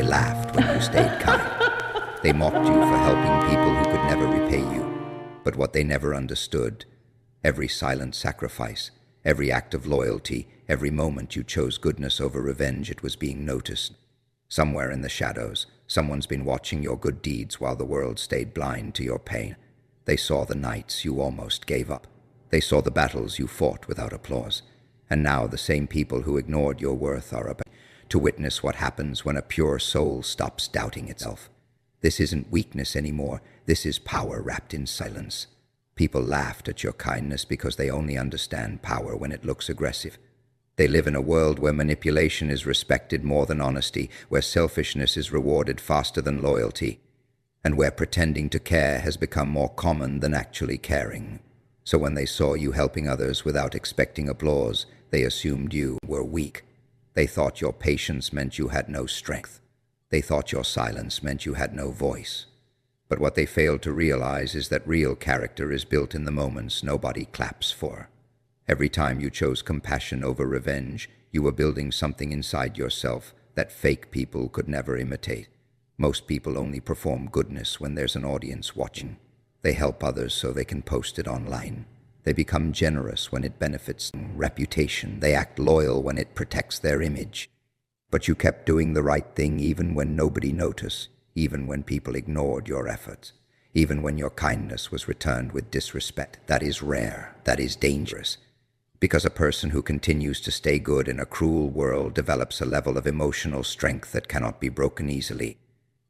They laughed when you stayed kind. They mocked you for helping people who could never repay you. But what they never understood, every silent sacrifice, every act of loyalty, every moment you chose goodness over revenge, it was being noticed. Somewhere in the shadows, someone's been watching your good deeds while the world stayed blind to your pain. They saw the nights you almost gave up. They saw the battles you fought without applause. And now the same people who ignored your worth are about to witness what happens when a pure soul stops doubting itself. This isn't weakness anymore. This is power wrapped in silence. People laughed at your kindness because they only understand power when it looks aggressive. They live in a world where manipulation is respected more than honesty, where selfishness is rewarded faster than loyalty, and where pretending to care has become more common than actually caring. So when they saw you helping others without expecting applause, they assumed you were weak. They thought your patience meant you had no strength. They thought your silence meant you had no voice. But what they failed to realize is that real character is built in the moments nobody claps for. Every time you chose compassion over revenge, you were building something inside yourself that fake people could never imitate. Most people only perform goodness when there's an audience watching. They help others so they can post it online. They become generous when it benefits their reputation. They act loyal when it protects their image. But you kept doing the right thing even when nobody noticed, even when people ignored your efforts, even when your kindness was returned with disrespect. That is rare. That is dangerous. Because a person who continues to stay good in a cruel world develops a level of emotional strength that cannot be broken easily.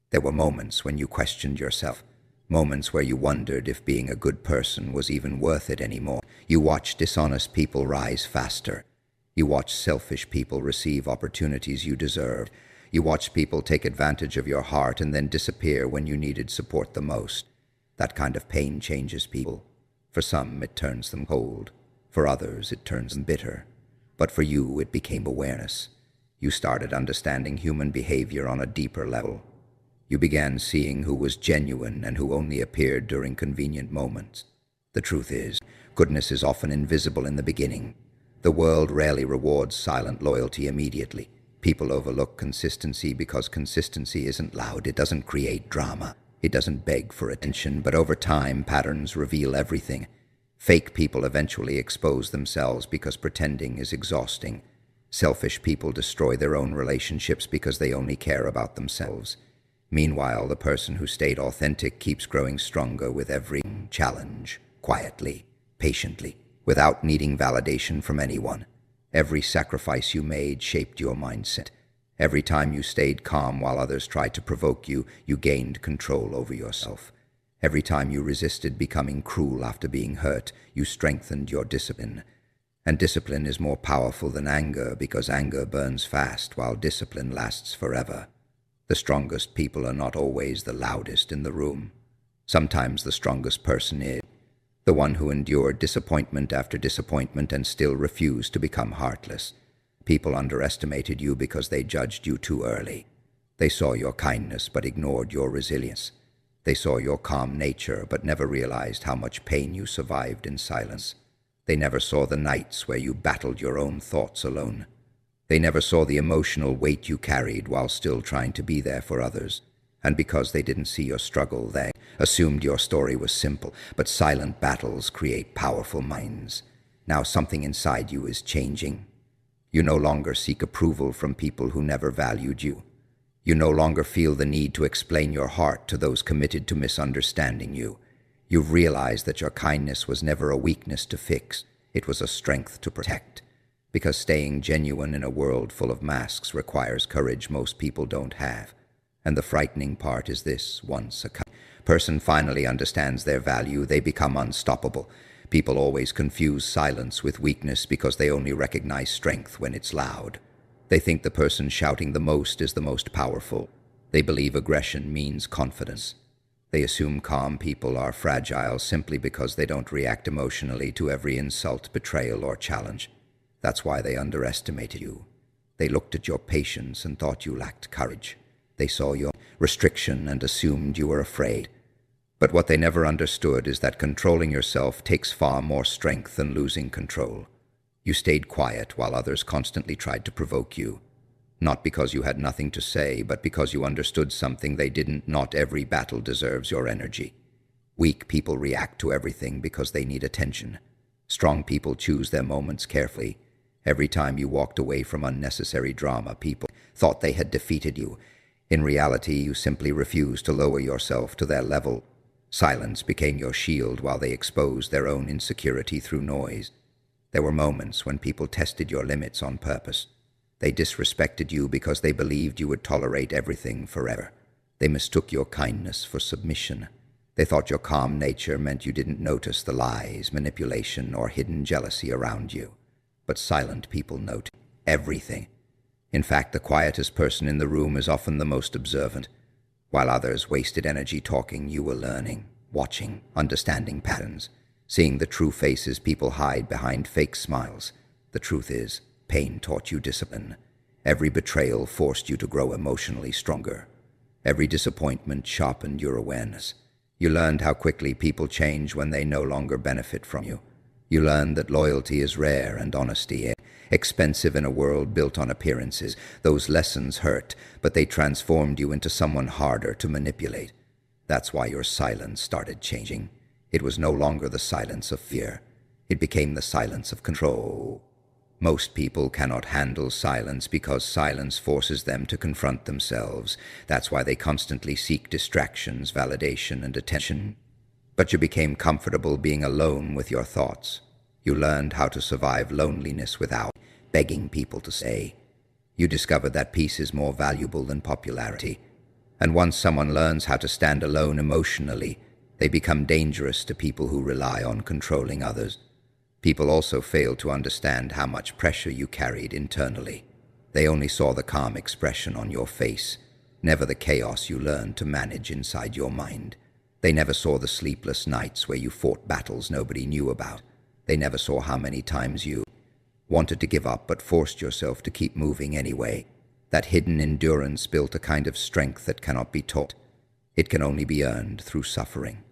There were moments when you questioned yourself, moments where you wondered if being a good person was even worth it anymore. You watched dishonest people rise faster. You watched selfish people receive opportunities you deserved. You watched people take advantage of your heart and then disappear when you needed support the most. That kind of pain changes people. For some, it turns them cold. For others, it turns them bitter. But for you, it became awareness. You started understanding human behavior on a deeper level. You began seeing who was genuine and who only appeared during convenient moments. The truth is, goodness is often invisible in the beginning. The world rarely rewards silent loyalty immediately. People overlook consistency because consistency isn't loud. It doesn't create drama. It doesn't beg for attention. But over time, patterns reveal everything. Fake people eventually expose themselves because pretending is exhausting. Selfish people destroy their own relationships because they only care about themselves. Meanwhile, the person who stayed authentic keeps growing stronger with every challenge, quietly, patiently, without needing validation from anyone. Every sacrifice you made shaped your mindset. Every time you stayed calm while others tried to provoke you, you gained control over yourself. Every time you resisted becoming cruel after being hurt, you strengthened your discipline. And discipline is more powerful than anger because anger burns fast while discipline lasts forever. The strongest people are not always the loudest in the room. Sometimes the strongest person is the one who endured disappointment after disappointment and still refused to become heartless. People underestimated you because they judged you too early. They saw your kindness but ignored your resilience. They saw your calm nature but never realized how much pain you survived in silence. They never saw the nights where you battled your own thoughts alone. They never saw the emotional weight you carried while still trying to be there for others. And because they didn't see your struggle, they assumed your story was simple. But silent battles create powerful minds. Now something inside you is changing. You no longer seek approval from people who never valued you. You no longer feel the need to explain your heart to those committed to misunderstanding you. You've realized that your kindness was never a weakness to fix. It was a strength to protect. Because staying genuine in a world full of masks requires courage most people don't have. And the frightening part is this: once a person finally understands their value, they become unstoppable. People always confuse silence with weakness because they only recognize strength when it's loud. They think the person shouting the most is the most powerful. They believe aggression means confidence. They assume calm people are fragile simply because they don't react emotionally to every insult, betrayal, or challenge. That's why they underestimated you. They looked at your patience and thought you lacked courage. They saw your restriction and assumed you were afraid. But what they never understood is that controlling yourself takes far more strength than losing control. You stayed quiet while others constantly tried to provoke you. Not because you had nothing to say, but because you understood something they didn't. Not every battle deserves your energy. Weak people react to everything because they need attention. Strong people choose their moments carefully. Every time you walked away from unnecessary drama, people thought they had defeated you. In reality, you simply refused to lower yourself to their level. Silence became your shield while they exposed their own insecurity through noise. There were moments when people tested your limits on purpose. They disrespected you because they believed you would tolerate everything forever. They mistook your kindness for submission. They thought your calm nature meant you didn't notice the lies, manipulation, or hidden jealousy around you. But silent people note everything. In fact, the quietest person in the room is often the most observant. While others wasted energy talking, you were learning, watching, understanding patterns, seeing the true faces people hide behind fake smiles. The truth is, pain taught you discipline. Every betrayal forced you to grow emotionally stronger. Every disappointment sharpened your awareness. You learned how quickly people change when they no longer benefit from you. You learned that loyalty is rare and honesty expensive in a world built on appearances. Those lessons hurt, but they transformed you into someone harder to manipulate. That's why your silence started changing. It was no longer the silence of fear. It became the silence of control. Most people cannot handle silence because silence forces them to confront themselves. That's why they constantly seek distractions, validation, and attention. But you became comfortable being alone with your thoughts. You learned how to survive loneliness without begging people to stay. You discovered that peace is more valuable than popularity. And once someone learns how to stand alone emotionally, they become dangerous to people who rely on controlling others. People also failed to understand how much pressure you carried internally. They only saw the calm expression on your face, never the chaos you learned to manage inside your mind. They never saw the sleepless nights where you fought battles nobody knew about. They never saw how many times you wanted to give up but forced yourself to keep moving anyway. That hidden endurance built a kind of strength that cannot be taught. It can only be earned through suffering.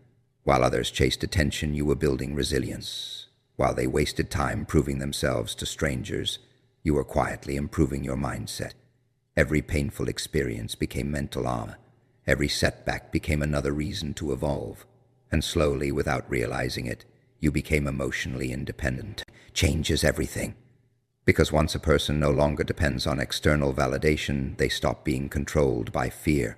While others chased attention, you were building resilience. While they wasted time proving themselves to strangers, you were quietly improving your mindset. Every painful experience became mental armor. Every setback became another reason to evolve. And slowly, without realizing it, you became emotionally independent. Change is everything. Because once a person no longer depends on external validation, they stop being controlled by fear.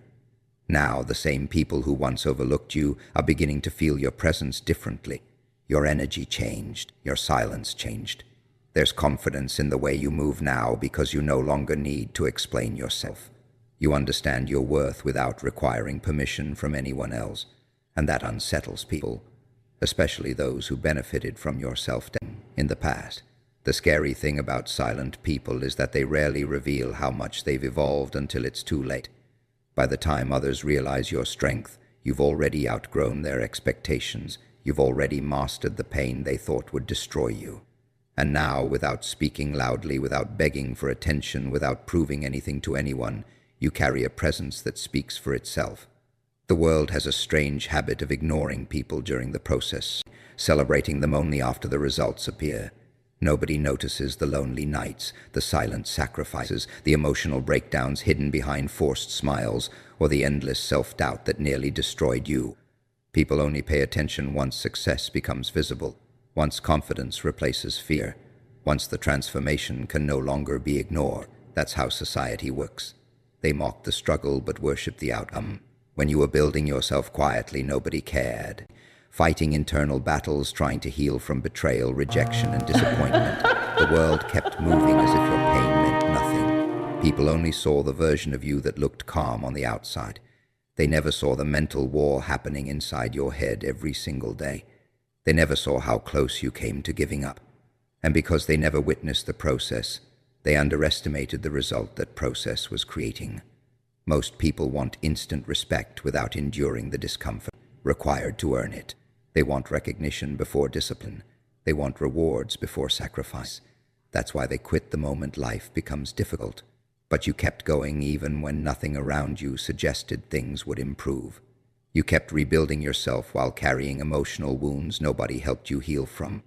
Now, the same people who once overlooked you are beginning to feel your presence differently. Your energy changed. Your silence changed. There's confidence in the way you move now because you no longer need to explain yourself. You understand your worth without requiring permission from anyone else, and that unsettles people, especially those who benefited from your self-doubt in the past. The scary thing about silent people is that they rarely reveal how much they've evolved until it's too late. By the time others realize your strength, you've already outgrown their expectations. You've already mastered the pain they thought would destroy you. And now, without speaking loudly, without begging for attention, without proving anything to anyone, you carry a presence that speaks for itself. The world has a strange habit of ignoring people during the process, celebrating them only after the results appear. Nobody notices the lonely nights, the silent sacrifices, the emotional breakdowns hidden behind forced smiles, or the endless self-doubt that nearly destroyed you. People only pay attention once success becomes visible, once confidence replaces fear, once the transformation can no longer be ignored. That's how society works. They mock the struggle but worship the outcome. When you were building yourself quietly, nobody cared. Fighting internal battles, trying to heal from betrayal, rejection, and disappointment, the world kept moving as if your pain meant nothing. People only saw the version of you that looked calm on the outside. They never saw the mental war happening inside your head every single day. They never saw how close you came to giving up. And because they never witnessed the process, they underestimated the result that process was creating. Most people want instant respect without enduring the discomfort required to earn it. They want recognition before discipline. They want rewards before sacrifice. That's why they quit the moment life becomes difficult. But you kept going even when nothing around you suggested things would improve. You kept rebuilding yourself while carrying emotional wounds nobody helped you heal from.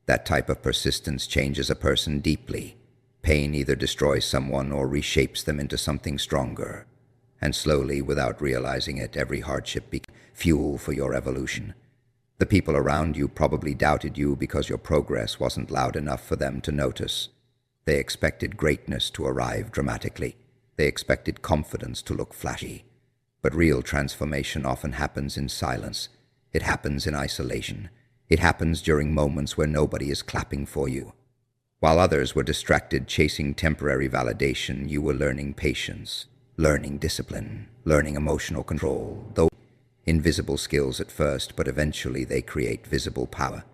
That type of persistence changes a person deeply. Pain either destroys someone or reshapes them into something stronger. And slowly, without realizing it, every hardship becomes fuel for your evolution. The people around you probably doubted you because your progress wasn't loud enough for them to notice. They expected greatness to arrive dramatically. They expected confidence to look flashy. But real transformation often happens in silence. It happens in isolation. It happens during moments where nobody is clapping for you. While others were distracted chasing temporary validation, you were learning patience, learning discipline, learning emotional control, though invisible skills at first, but eventually they create visible power.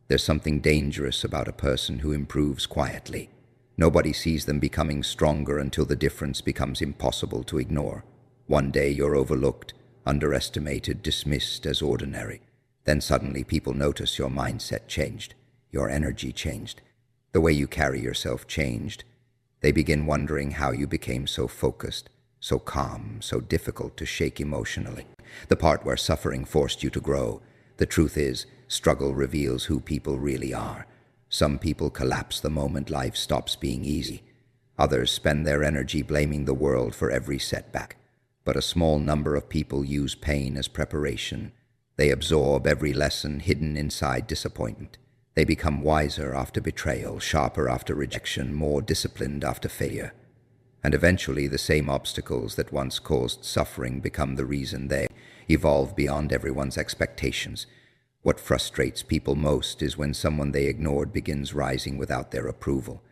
There's something dangerous about a person who improves quietly. Nobody sees them becoming stronger until the difference becomes impossible to ignore. One day you're overlooked, underestimated, dismissed as ordinary. Then suddenly people notice your mindset changed, your energy changed, the way you carry yourself changed. They begin wondering how you became so focused, so calm, so difficult to shake emotionally. The part where suffering forced you to grow. The truth is, struggle reveals who people really are. Some people collapse the moment life stops being easy. Others spend their energy blaming the world for every setback. But a small number of people use pain as preparation. They absorb every lesson hidden inside disappointment. They become wiser after betrayal, sharper after rejection, more disciplined after failure. And eventually the same obstacles that once caused suffering become the reason they evolve beyond everyone's expectations. What frustrates people most is when someone they ignored begins rising without their approval.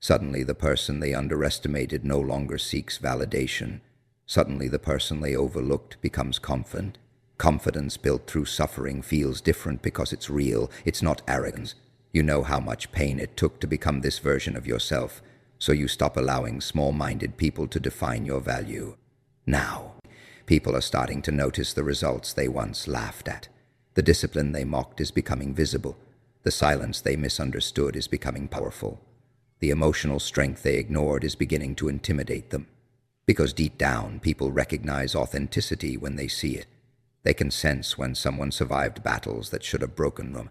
Suddenly the person they underestimated no longer seeks validation. Suddenly the person they overlooked becomes confident. Confidence built through suffering feels different because it's real, it's not arrogance. You know how much pain it took to become this version of yourself, so you stop allowing small-minded people to define your value. Now, people are starting to notice the results they once laughed at. The discipline they mocked is becoming visible. The silence they misunderstood is becoming powerful. The emotional strength they ignored is beginning to intimidate them. Because deep down, people recognize authenticity when they see it. They can sense when someone survived battles that should have broken them.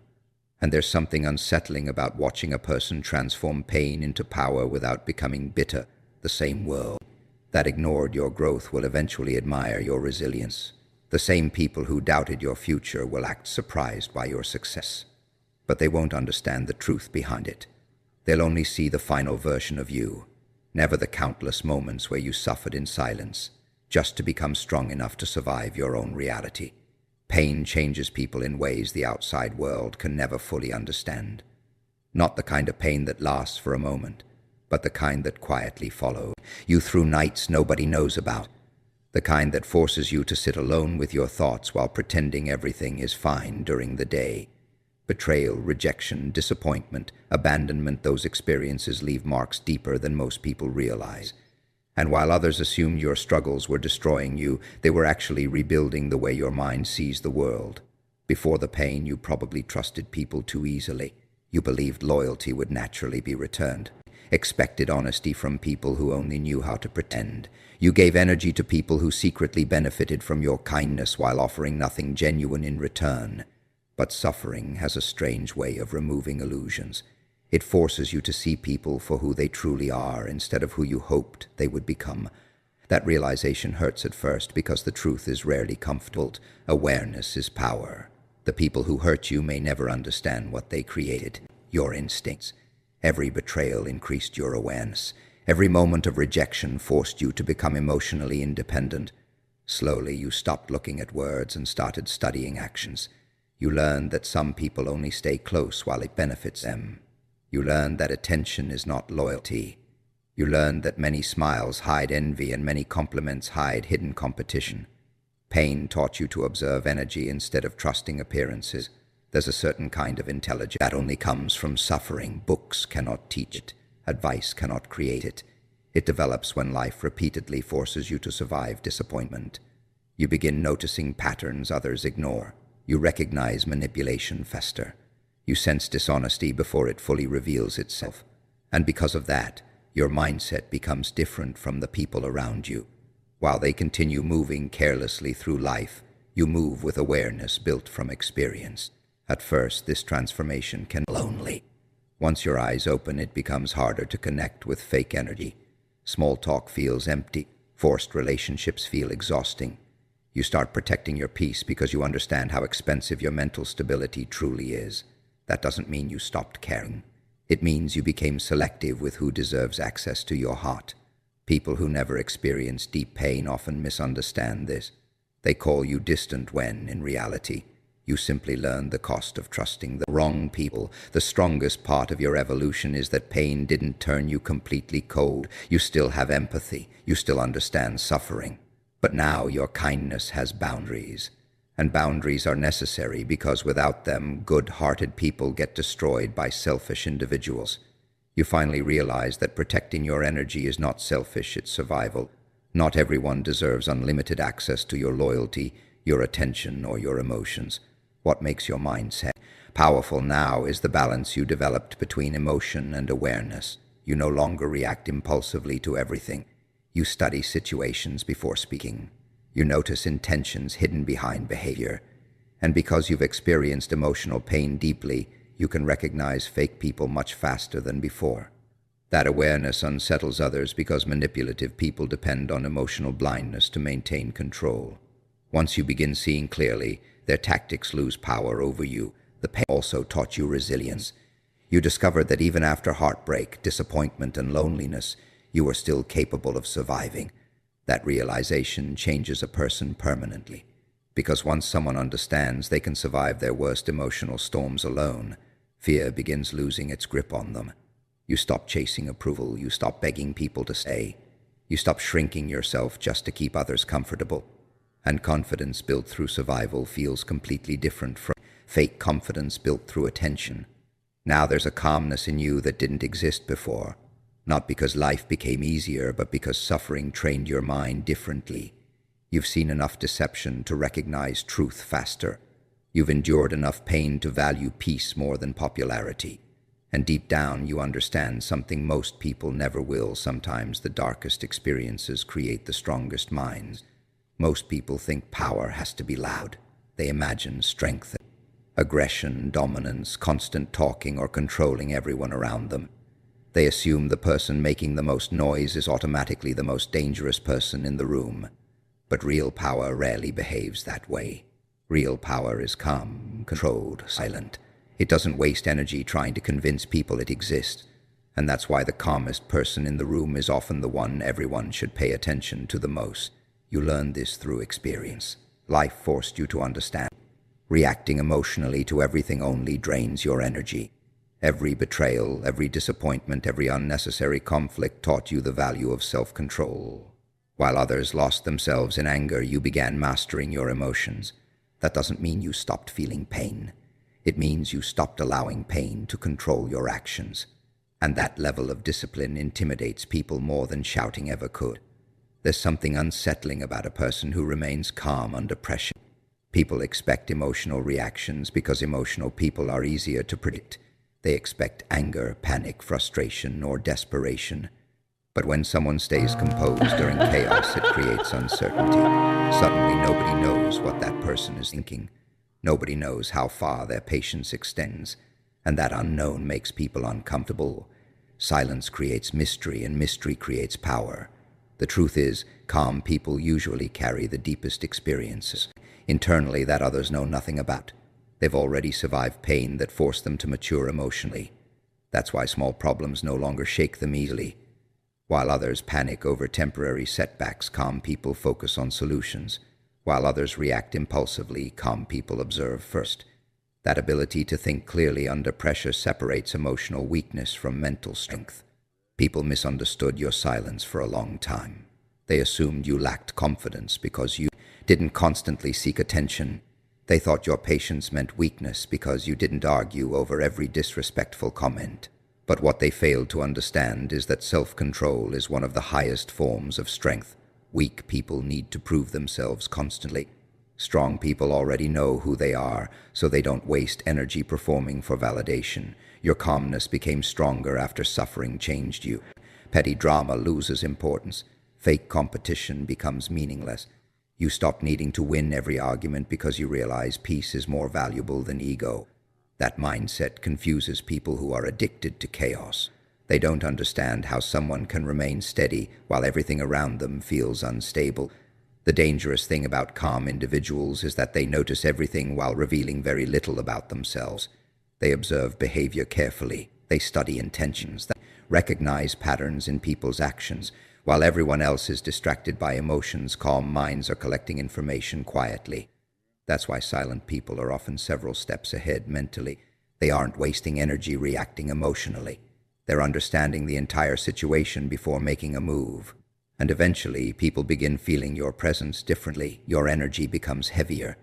And there's something unsettling about watching a person transform pain into power without becoming bitter. The same world that ignored your growth will eventually admire your resilience. The same people who doubted your future will act surprised by your success. But they won't understand the truth behind it. They'll only see the final version of you, never the countless moments where you suffered in silence, just to become strong enough to survive your own reality. Pain changes people in ways the outside world can never fully understand. Not the kind of pain that lasts for a moment, but the kind that quietly follows you through nights nobody knows about. The kind that forces you to sit alone with your thoughts while pretending everything is fine during the day. Betrayal, rejection, disappointment, abandonment, those experiences leave marks deeper than most people realize. And while others assumed your struggles were destroying you, they were actually rebuilding the way your mind sees the world. Before the pain, you probably trusted people too easily. You believed loyalty would naturally be returned. Expected honesty from people who only knew how to pretend. You gave energy to people who secretly benefited from your kindness while offering nothing genuine in return. But suffering has a strange way of removing illusions. It forces you to see people for who they truly are instead of who you hoped they would become. That realization hurts at first because the truth is rarely comfortable. Awareness is power. The people who hurt you may never understand what they created, your instincts. Every betrayal increased your awareness. Every moment of rejection forced you to become emotionally independent. Slowly, you stopped looking at words and started studying actions. You learned that some people only stay close while it benefits them. You learned that attention is not loyalty. You learned that many smiles hide envy and many compliments hide hidden competition. Pain taught you to observe energy instead of trusting appearances. There's a certain kind of intelligence that only comes from suffering. Books cannot teach it. Advice cannot create it. It develops when life repeatedly forces you to survive disappointment. You begin noticing patterns others ignore. You recognize manipulation fester. You sense dishonesty before it fully reveals itself. And because of that, your mindset becomes different from the people around you. While they continue moving carelessly through life, you move with awareness built from experience. At first, this transformation can be lonely. Once your eyes open, it becomes harder to connect with fake energy. Small talk feels empty. Forced relationships feel exhausting. You start protecting your peace because you understand how expensive your mental stability truly is. That doesn't mean you stopped caring. It means you became selective with who deserves access to your heart. People who never experience deep pain often misunderstand this. They call you distant when, in reality, you simply learned the cost of trusting the wrong people. The strongest part of your evolution is that pain didn't turn you completely cold. You still have empathy. You still understand suffering. But now your kindness has boundaries. And boundaries are necessary because without them, good-hearted people get destroyed by selfish individuals. You finally realize that protecting your energy is not selfish, it's survival. Not everyone deserves unlimited access to your loyalty, your attention, or your emotions. What makes your mindset powerful now is the balance you developed between emotion and awareness. You no longer react impulsively to everything. You study situations before speaking. You notice intentions hidden behind behavior. And because you've experienced emotional pain deeply, you can recognize fake people much faster than before. That awareness unsettles others because manipulative people depend on emotional blindness to maintain control. Once you begin seeing clearly, their tactics lose power over you. The pain also taught you resilience. You discovered that even after heartbreak, disappointment, and loneliness, you are still capable of surviving. That realization changes a person permanently. Because once someone understands they can survive their worst emotional storms alone, fear begins losing its grip on them. You stop chasing approval. You stop begging people to stay. You stop shrinking yourself just to keep others comfortable. And confidence built through survival feels completely different from fake confidence built through attention. Now there's a calmness in you that didn't exist before. Not because life became easier, but because suffering trained your mind differently. You've seen enough deception to recognize truth faster. You've endured enough pain to value peace more than popularity. And deep down, you understand something most people never will. Sometimes the darkest experiences create the strongest minds. Most people think power has to be loud. They imagine strength, aggression, dominance, constant talking, or controlling everyone around them. They assume the person making the most noise is automatically the most dangerous person in the room. But real power rarely behaves that way. Real power is calm, controlled, silent. It doesn't waste energy trying to convince people it exists. And that's why the calmest person in the room is often the one everyone should pay attention to the most. You learned this through experience. Life forced you to understand. Reacting emotionally to everything only drains your energy. Every betrayal, every disappointment, every unnecessary conflict taught you the value of self-control. While others lost themselves in anger, you began mastering your emotions. That doesn't mean you stopped feeling pain. It means you stopped allowing pain to control your actions. And that level of discipline intimidates people more than shouting ever could. There's something unsettling about a person who remains calm under pressure. People expect emotional reactions because emotional people are easier to predict. They expect anger, panic, frustration, or desperation. But when someone stays composed during chaos, it creates uncertainty. Suddenly, nobody knows what that person is thinking. Nobody knows how far their patience extends, and that unknown makes people uncomfortable. Silence creates mystery, and mystery creates power. The truth is, calm people usually carry the deepest experiences internally that others know nothing about. They've already survived pain that forced them to mature emotionally. That's why small problems no longer shake them easily. While others panic over temporary setbacks, calm people focus on solutions. While others react impulsively, calm people observe first. That ability to think clearly under pressure separates emotional weakness from mental strength. People misunderstood your silence for a long time. They assumed you lacked confidence because you didn't constantly seek attention. They thought your patience meant weakness because you didn't argue over every disrespectful comment. But what they failed to understand is that self-control is one of the highest forms of strength. Weak people need to prove themselves constantly. Strong people already know who they are, so they don't waste energy performing for validation. Your calmness became stronger after suffering changed you. Petty drama loses importance. Fake competition becomes meaningless. You stop needing to win every argument because you realize peace is more valuable than ego. That mindset confuses people who are addicted to chaos. They don't understand how someone can remain steady while everything around them feels unstable. The dangerous thing about calm individuals is that they notice everything while revealing very little about themselves. They observe behavior carefully. They study intentions. They recognize patterns in people's actions. While everyone else is distracted by emotions, calm minds are collecting information quietly. That's why silent people are often several steps ahead mentally. They aren't wasting energy reacting emotionally. They're understanding the entire situation before making a move. And eventually, people begin feeling your presence differently. Your energy becomes heavier,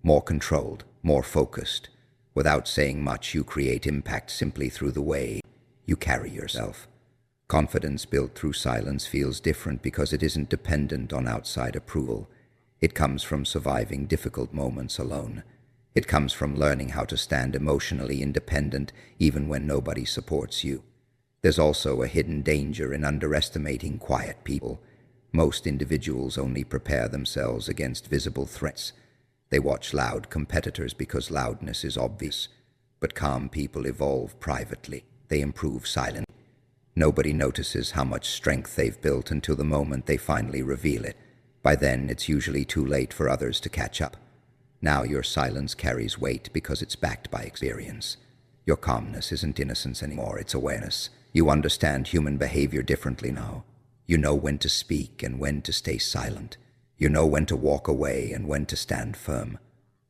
more controlled, more focused. Without saying much, you create impact simply through the way you carry yourself. Confidence built through silence feels different because it isn't dependent on outside approval. It comes from surviving difficult moments alone. It comes from learning how to stand emotionally independent even when nobody supports you. There's also a hidden danger in underestimating quiet people. Most individuals only prepare themselves against visible threats. They watch loud competitors because loudness is obvious. But calm people evolve privately. They improve silently. Nobody notices how much strength they've built until the moment they finally reveal it. By then, it's usually too late for others to catch up. Now your silence carries weight because it's backed by experience. Your calmness isn't innocence anymore, it's awareness. You understand human behavior differently now. You know when to speak and when to stay silent. You know when to walk away and when to stand firm.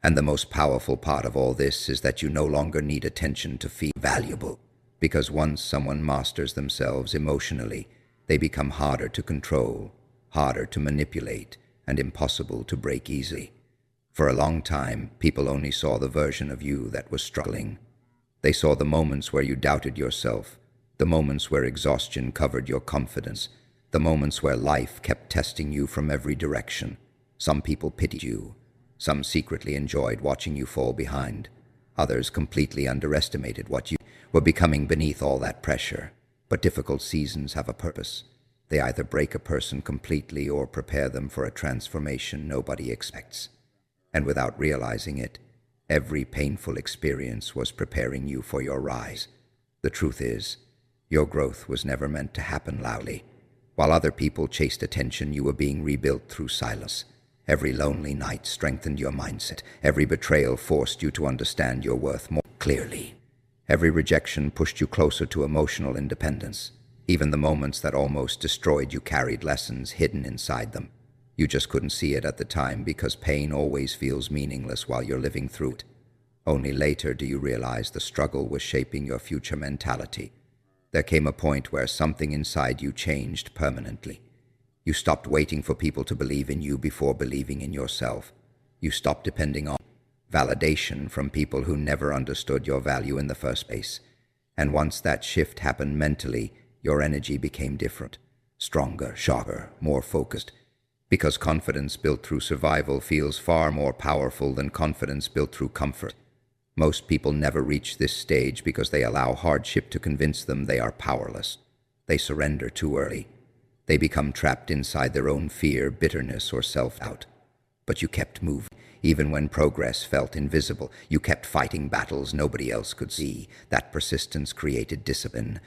And the most powerful part of all this is that you no longer need attention to feel valuable. Because once someone masters themselves emotionally, they become harder to control, harder to manipulate, and impossible to break easily. For a long time, people only saw the version of you that was struggling. They saw the moments where you doubted yourself, the moments where exhaustion covered your confidence, the moments where life kept testing you from every direction. Some people pitied you. Some secretly enjoyed watching you fall behind. Others completely underestimated what you were becoming beneath all that pressure. But difficult seasons have a purpose. They either break a person completely or prepare them for a transformation nobody expects. And without realizing it, every painful experience was preparing you for your rise. The truth is, your growth was never meant to happen loudly. While other people chased attention, you were being rebuilt through silence. Every lonely night strengthened your mindset. Every betrayal forced you to understand your worth more clearly. Every rejection pushed you closer to emotional independence. Even the moments that almost destroyed you carried lessons hidden inside them. You just couldn't see it at the time because pain always feels meaningless while you're living through it. Only later do you realize the struggle was shaping your future mentality. There came a point where something inside you changed permanently. You stopped waiting for people to believe in you before believing in yourself. You stopped depending on validation from people who never understood your value in the first place. And once that shift happened mentally, your energy became different, stronger, sharper, more focused. Because confidence built through survival feels far more powerful than confidence built through comfort. Most people never reach this stage because they allow hardship to convince them they are powerless. They surrender too early. They become trapped inside their own fear, bitterness, or self-doubt. But you kept moving. Even when progress felt invisible, you kept fighting battles nobody else could see. That persistence created discipline.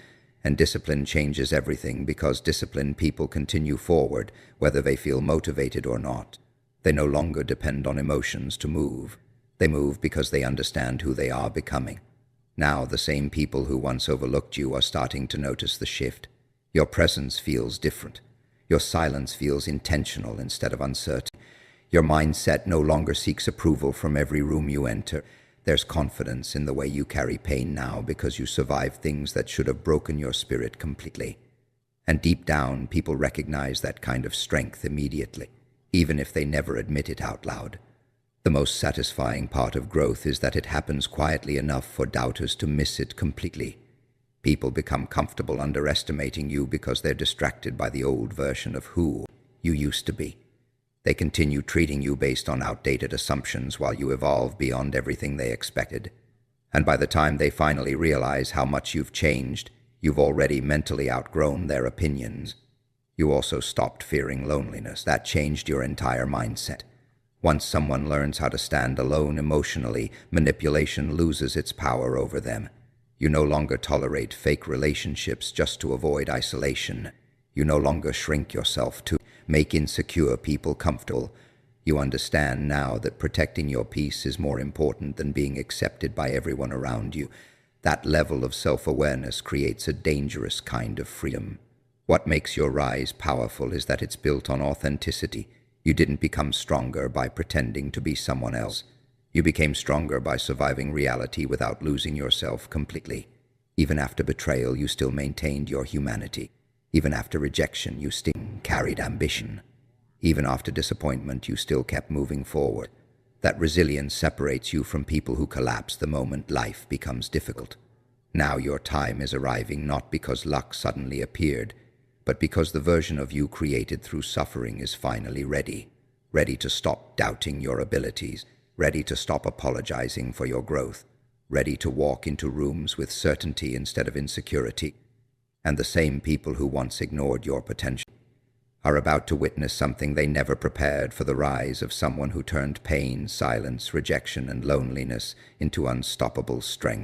And discipline changes everything because disciplined people continue forward, whether they feel motivated or not. They no longer depend on emotions to move. They move because they understand who they are becoming. Now, the same people who once overlooked you are starting to notice the shift. Your presence feels different. Your silence feels intentional instead of uncertain. Your mindset no longer seeks approval from every room you enter. There's confidence in the way you carry pain now because you survived things that should have broken your spirit completely. And deep down, people recognize that kind of strength immediately, even if they never admit it out loud. The most satisfying part of growth is that it happens quietly enough for doubters to miss it completely. People become comfortable underestimating you because they're distracted by the old version of who you used to be. They continue treating you based on outdated assumptions while you evolve beyond everything they expected. And by the time they finally realize how much you've changed, you've already mentally outgrown their opinions. You also stopped fearing loneliness. That changed your entire mindset. Once someone learns how to stand alone emotionally, manipulation loses its power over them. You no longer tolerate fake relationships just to avoid isolation. You no longer shrink yourself to make insecure people comfortable. You understand now that protecting your peace is more important than being accepted by everyone around you. That level of self-awareness creates a dangerous kind of freedom. What makes your rise powerful is that it's built on authenticity. You didn't become stronger by pretending to be someone else. You became stronger by surviving reality without losing yourself completely. Even after betrayal, you still maintained your humanity. Even after rejection, you still carried ambition. Even after disappointment, you still kept moving forward. That resilience separates you from people who collapse the moment life becomes difficult. Now your time is arriving not because luck suddenly appeared, but because the version of you created through suffering is finally ready. Ready to stop doubting your abilities, ready to stop apologizing for your growth, ready to walk into rooms with certainty instead of insecurity. And the same people who once ignored your potential are about to witness something they never prepared for: the rise of someone who turned pain, silence, rejection, and loneliness into unstoppable strength.